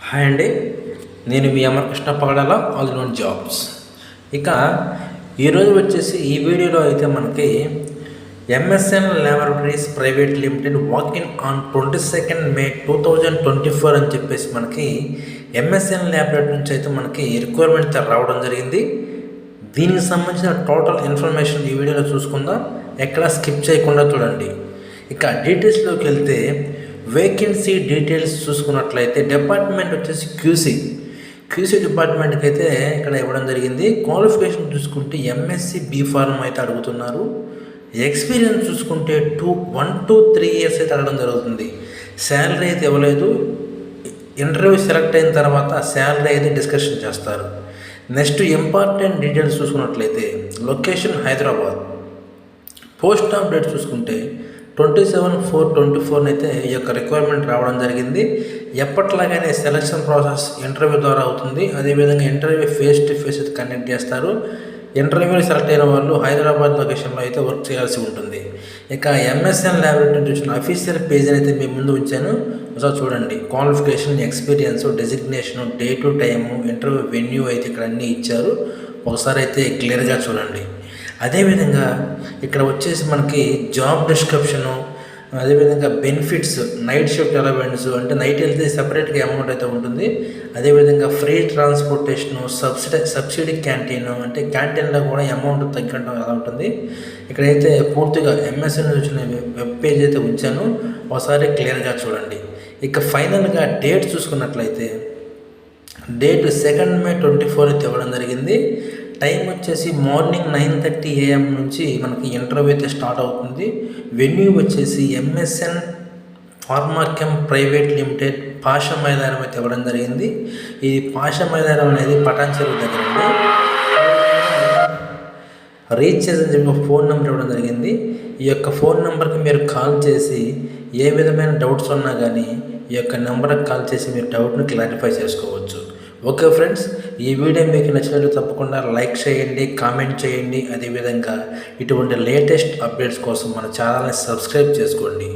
Hi అండి, నేను మీ అమర్ కృష్ణ పగడాల all in jobs. ఇక ఈరోజు వచ్చేసి ఈ వీడియోలో అయితే మనకి MSN laboratories private limited walk-in on 22 May 2024 అని చెప్పేసి మనకి ఎంఎస్ఎన్ ల్యాబొరేటరీ నుంచి అయితే మనకి రిక్వైర్మెంట్ రావడం జరిగింది. దీనికి సంబంధించిన టోటల్ ఇన్ఫర్మేషన్ ఈ వీడియోలో చూసుకుందాం, ఎక్కడ స్కిప్ చేయకుండా చూడండి. ఇక డీటెయిల్స్లోకి వెళ్తే వేకెన్సీ డీటెయిల్స్ చూసుకున్నట్లయితే డిపార్ట్మెంట్ వచ్చేసి క్యూసీ డిపార్ట్మెంట్కి అయితే ఇక్కడ ఇవ్వడం జరిగింది. క్వాలిఫికేషన్ చూసుకుంటే ఎంఎస్సి బీఫార్మ్ అయితే అడుగుతున్నారు. ఎక్స్పీరియన్స్ చూసుకుంటే 1 to 3 years అయితే అడగడం జరుగుతుంది. శాలరీ అయితే ఇవ్వలేదు. ఇంటర్వ్యూ సెలెక్ట్ అయిన తర్వాత శాలరీ అయితే డిస్కషన్ చేస్తారు. నెక్స్ట్ ఇంపార్టెంట్ డీటెయిల్స్ చూసుకున్నట్లయితే location Hyderabad. Post of date చూసుకుంటే 27/4/24 అయితే ఈ యొక్క రిక్వైర్మెంట్ రావడం జరిగింది. ఎప్పట్లాగానే సెలక్షన్ ప్రాసెస్ ఇంటర్వ్యూ ద్వారా అవుతుంది. అదేవిధంగా ఇంటర్వ్యూ ఫేస్ టు ఫేస్ అయితే కండక్ట్ చేస్తారు. ఇంటర్వ్యూలో సెలెక్ట్ అయిన వాళ్ళు హైదరాబాద్ లొకేషన్లో అయితే వర్క్ చేయాల్సి ఉంటుంది. ఇక ఎంఎస్ఎన్ ల్యాబొరేటరీ చూసిన అఫీషియల్ పేజీని అయితే మీ ముందు ఉంచాను, ఒకసారి చూడండి. Qualification, experience, designation, day to time, interview venue అయితే ఇక్కడ అన్నీ ఇచ్చారు. ఒకసారి అయితే క్లియర్గా చూడండి. అదేవిధంగా ఇక్కడ వచ్చేసి మనకి జాబ్ డిస్క్రిప్షను, అదేవిధంగా బెనిఫిట్స్, నైట్ షిఫ్ట్ అలవెన్స్ అంటే నైట్ వెళ్తే సపరేట్గా అమౌంట్ అయితే ఉంటుంది. అదేవిధంగా ఫ్రీ ట్రాన్స్పోర్టేషను, సబ్సిడీ క్యాంటీను అంటే క్యాంటీన్లో కూడా అమౌంట్ తగ్గడం అలా ఉంటుంది. ఇక్కడైతే పూర్తిగా ఎంఎస్ఎన్ వచ్చిన వెబ్ పేజ్ అయితే ఉంచాను, ఒకసారి క్లియర్గా చూడండి. ఇక ఫైనల్గా డేట్ చూసుకున్నట్లయితే డేట్ 2 May 2024 అయితే ఇవ్వడం జరిగింది. టైం వచ్చేసి మార్నింగ్ 9:30 AM నుంచి మనకి ఇంటర్వ్యూ అయితే స్టార్ట్ అవుతుంది. వెన్యూ వచ్చేసి ఎంఎస్ఎన్ ఫార్మాకెమ్ ప్రైవేట్ లిమిటెడ్ పాషా మైదానం అయితే ఇవ్వడం జరిగింది. ఈ పాషా మైదానం అనేది పటాన్ చెరువు దగ్గర ఉంది. రీచ్ చేసిన చెప్పి ఫోన్ నెంబర్ ఇవ్వడం జరిగింది. ఈ యొక్క ఫోన్ నెంబర్కి మీరు కాల్ చేసి ఏ విధమైన డౌట్స్ ఉన్నా కానీ ఈ యొక్క నెంబర్కి కాల్ చేసి మీరు డౌట్ని క్లారిఫై చేసుకోవచ్చు. ఓకే ఫ్రెండ్స్, ఈ వీడియో మీకు నచ్చినట్లు తప్పకుండా లైక్ చేయండి, కామెంట్ చేయండి. అదేవిధంగా ఇటువంటి లేటెస్ట్ అప్డేట్స్ కోసం మన ఛానల్ని సబ్స్క్రైబ్ చేసుకోండి.